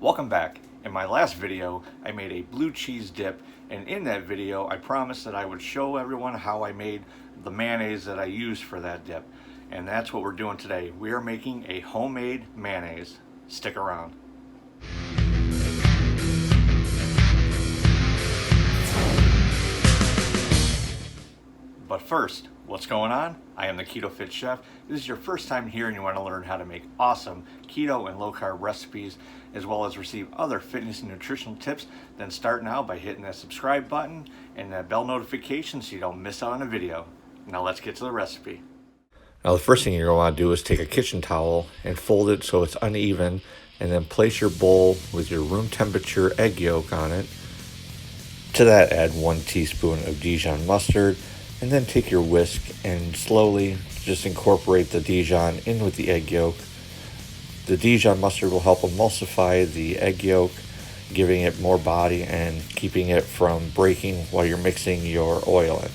Welcome back. In my last video, I made a blue cheese dip, and in that video, I promised that I would show everyone how I made the mayonnaise that I used for that dip. And that's what we're doing today. We are making a homemade mayonnaise. Stick around. But first, what's going on? I am the KetoFitChef. This is your first time here and you want to learn how to make awesome keto and low-carb recipes, as well as receive other fitness and nutritional tips. Then start now by hitting that subscribe button and that bell notification so you don't miss out on a video. Now let's get to the recipe. Now the first thing you're going to want to do is take a kitchen towel and fold it so it's uneven, and then place your bowl with your room temperature egg yolk on it. To that, add 1 teaspoon of Dijon mustard, and then take your whisk and slowly just incorporate the Dijon in with the egg yolk. The Dijon mustard will help emulsify the egg yolk, giving it more body and keeping it from breaking while you're mixing your oil in.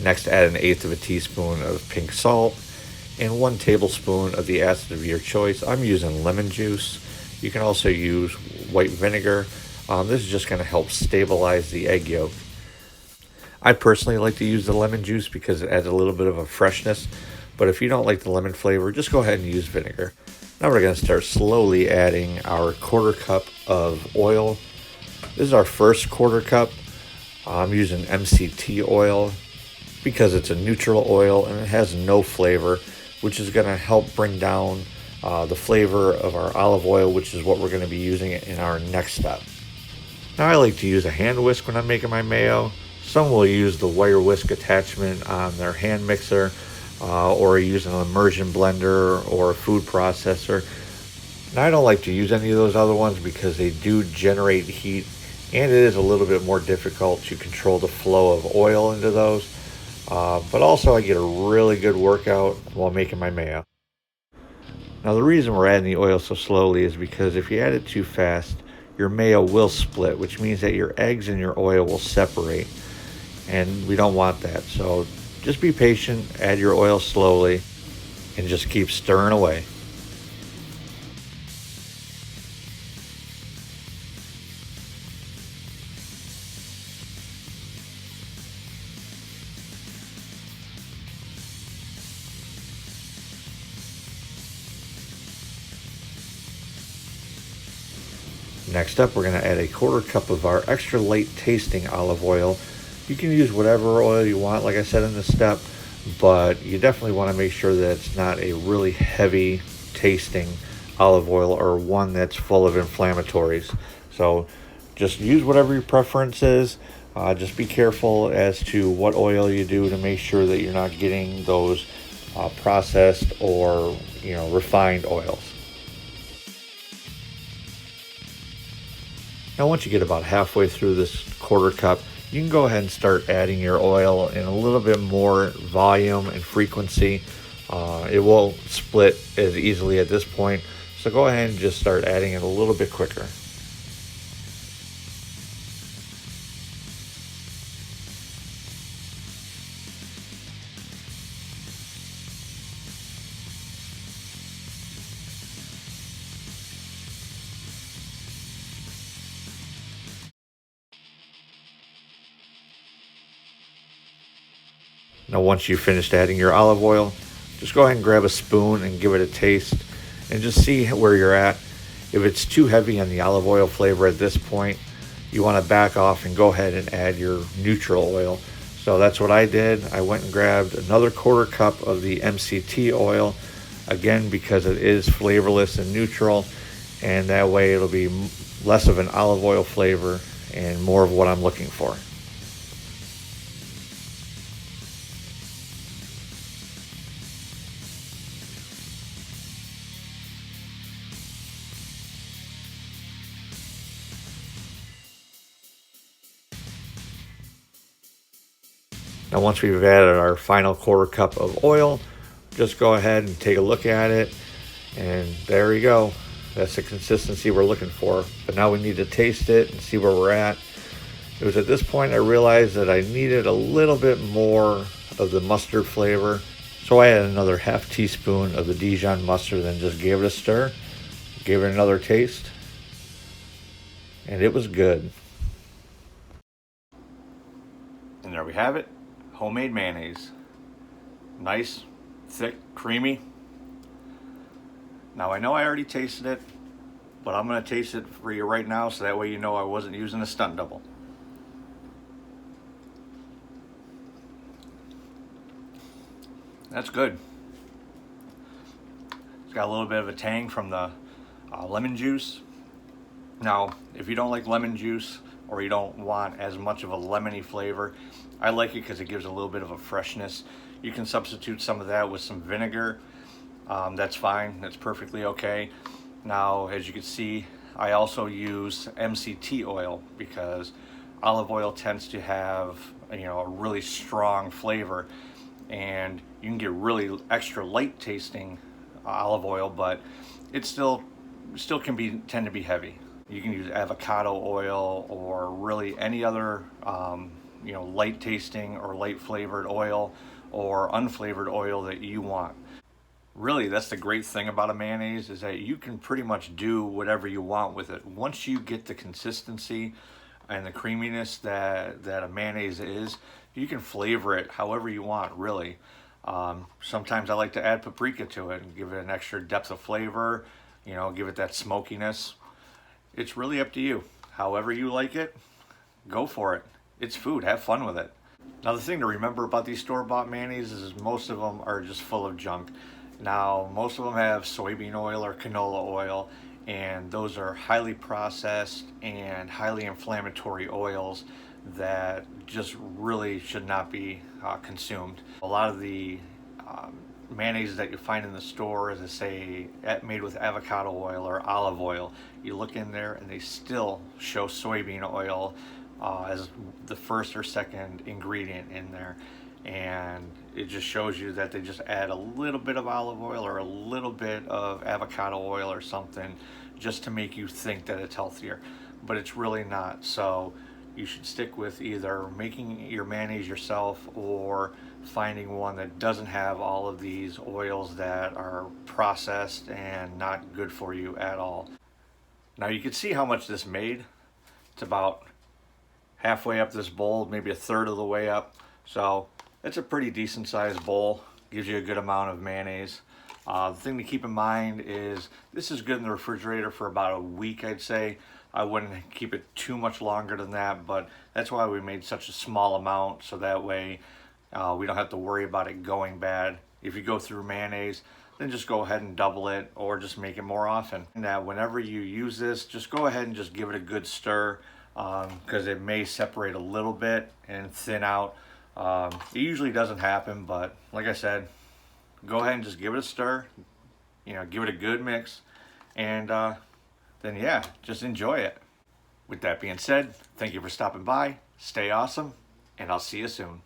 Next, add 1/8 of a teaspoon of pink salt and 1 tablespoon of the acid of your choice. I'm using lemon juice. You can also use white vinegar. This is just going to help stabilize the egg yolk. I personally like to use the lemon juice because it adds a little bit of a freshness, but if you don't like the lemon flavor, just go ahead and use vinegar. Now we're going to start slowly adding our 1/4 cup of oil. This is our first 1/4 cup. I'm using MCT oil because it's a neutral oil and it has no flavor, which is going to help bring down the flavor of our olive oil, which is what we're going to be using in our next step. Now I like to use a hand whisk when I'm making my mayo. Some will use the wire whisk attachment on their hand mixer or use an immersion blender or a food processor. Now I don't like to use any of those other ones because they do generate heat and it is a little bit more difficult to control the flow of oil into those. But also I get a really good workout while making my mayo. Now the reason we're adding the oil so slowly is because if you add it too fast, your mayo will split, which means that your eggs and your oil will separate, and we don't want that. So just be patient, add your oil slowly, and just keep stirring away. Next up, we're going to add a 1/4 cup of our extra light tasting olive oil. You can use whatever oil you want, like I said in this step, but you definitely want to make sure that it's not a really heavy tasting olive oil or one that's full of inflammatories. So just use whatever your preference is. Just be careful as to what oil you do to make sure that you're not getting those processed or refined oils. Now once you get about halfway through this 1/4 cup, you can go ahead and start adding your oil in a little bit more volume and frequency. It won't split as easily at this point, so go ahead and just start adding it a little bit quicker. Now once you've finished adding your olive oil, just go ahead and grab a spoon and give it a taste and just see where you're at. If it's too heavy on the olive oil flavor at this point, you want to back off and go ahead and add your neutral oil. So that's what I did. I went and grabbed another 1/4 cup of the MCT oil, again because it is flavorless and neutral, and that way it'll be less of an olive oil flavor and more of what I'm looking for. Now once we've added our final 1/4 cup of oil, just go ahead and take a look at it, and there you go. That's the consistency we're looking for. But now we need to taste it and see where we're at. It was at this point I realized that I needed a little bit more of the mustard flavor. So I added another half teaspoon of the Dijon mustard and just gave it a stir, gave it another taste, and it was good. And there we have it, homemade mayonnaise. Nice, thick, creamy. Now I know I already tasted it, but I'm going to taste it for you right now so that way you know I wasn't using a stunt double. That's good. It's got a little bit of a tang from the lemon juice. Now, if you don't like lemon juice or you don't want as much of a lemony flavor, I like it because it gives a little bit of a freshness. You can substitute some of that with some vinegar. That's fine. That's perfectly okay. Now, as you can see, I also use MCT oil because olive oil tends to have, a really strong flavor, and you can get really extra light tasting olive oil, but it still can tend to be heavy. You can use avocado oil or really any other light tasting or light flavored oil or unflavored oil that you want. Really, that's the great thing about a mayonnaise, is that you can pretty much do whatever you want with it. Once you get the consistency and the creaminess that a mayonnaise is, you can flavor it however you want, really. Sometimes I like to add paprika to it and give it an extra depth of flavor, give it that smokiness. It's really up to you. However you like it, go for it. It's food, have fun with it. Now, the thing to remember about these store-bought mayonnaises is most of them are just full of junk. Now, most of them have soybean oil or canola oil, and those are highly processed and highly inflammatory oils that just really should not be consumed. A lot of the mayonnaise that you find in the store, as I say, made with avocado oil or olive oil, you look in there and they still show soybean oil as the first or second ingredient in there, and it just shows you that they just add a little bit of olive oil or a little bit of avocado oil or something just to make you think that it's healthier, but it's really not. So you should stick with either making your mayonnaise yourself or finding one that doesn't have all of these oils that are processed and not good for you at all. Now, you can see how much this made. It's about halfway up this bowl, maybe a third of the way up. So it's a pretty decent sized bowl. Gives you a good amount of mayonnaise. The thing to keep in mind is this is good in the refrigerator for about a week, I'd say. I wouldn't keep it too much longer than that, but that's why we made such a small amount, so that way we don't have to worry about it going bad. If you go through mayonnaise, then just go ahead and double it or just make it more often. Now, whenever you use this, just go ahead and just give it a good stir, because it may separate a little bit and thin out. It usually doesn't happen, but like I said, go ahead and just give it a stir, give it a good mix, and then yeah, just enjoy it. With that being said, thank you for stopping by, stay awesome, and I'll see you soon.